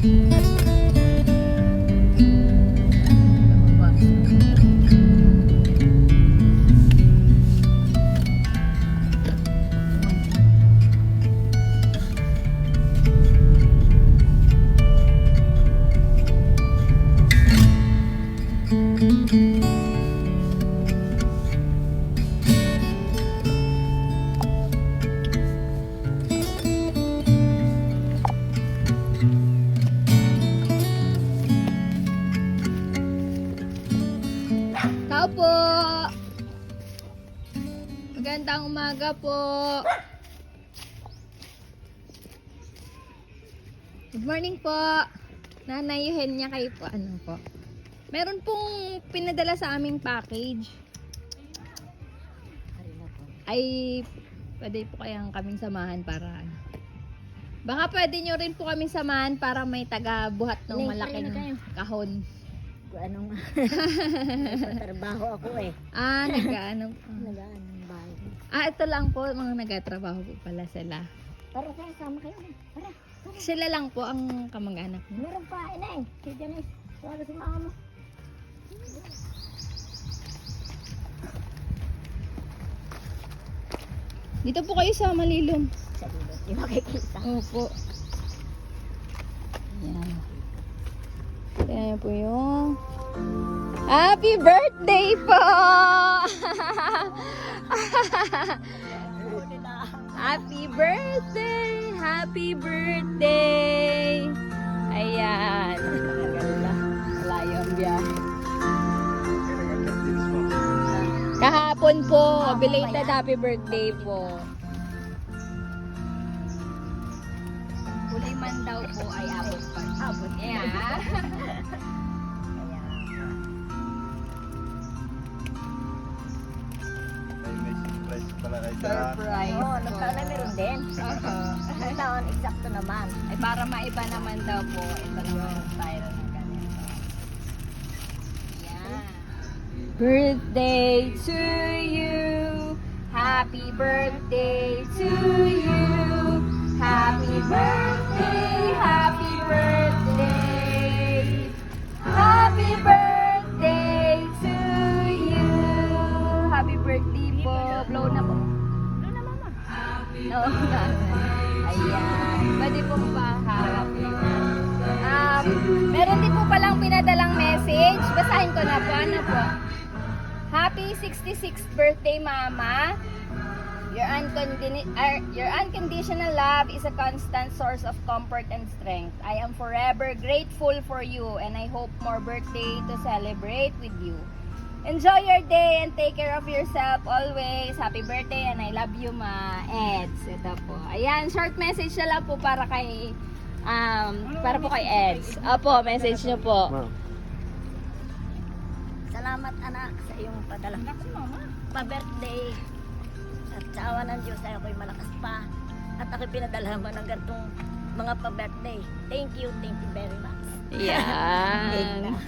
Tao po! Magandang umaga po! Good morning po! Nanay Eugenia kayo po. Ano po? Meron pong pinadala sa aming package. Ay, pwede po kayang kaming samahan para ano. Baka pwede nyo rin po kaming samahan para may taga-buhat ng malaking kahon. Anong trabaho ako eh. Ah, nag-ano? Nagaan ng bahay. Ito lang po, mga nagatrabaho po pala sila. Para sama kayo. Para. Sila lang po ang kamag-anak mo. Meron pa, inay. Si Janice. Wala si mama mo. Dito po kayo sa Malilom. Sa dito, di makikita. Opo. Ayan. Ayan po yung Happy birthday po! Happy birthday! Happy birthday! Ayan. Malayo ang biyahe. Kahapon po, belated happy birthday po. Kulay man daw po ay abot pa. Abot niya. Surprise. Oo, nung taon na meron din. Uh-huh. Nung taon, eksakto naman. Ay para maiba naman daw po. Ito naman yung style ng ganito. Yan. Birthday to you. Happy birthday to you. Happy birthday. Happy birthday. Happy birthday to you. Happy birthday po. Blow na po. Ano na mama? No. Ayan. Pwede po ba happy? Meron din po palang pinadalang message. Basahin ko na po. Ano po? Happy 66th birthday, Mama. Your unconditional love is a constant source of comfort and strength. I am forever grateful for you and I hope more birthday to celebrate with you. Enjoy your day and take care of yourself always. Happy birthday and I love you, Ma. Eds. Ito po. Ayan, short message na lang po para kay Eds. Opo, message nyo po. Salamat anak sa iyong padala. Pa-birthday. At sa awa ng Diyos ay ako'y malakas pa. At ako'y pinadala mo ng ganitong mga pa-birthday. Thank you very much. Yan.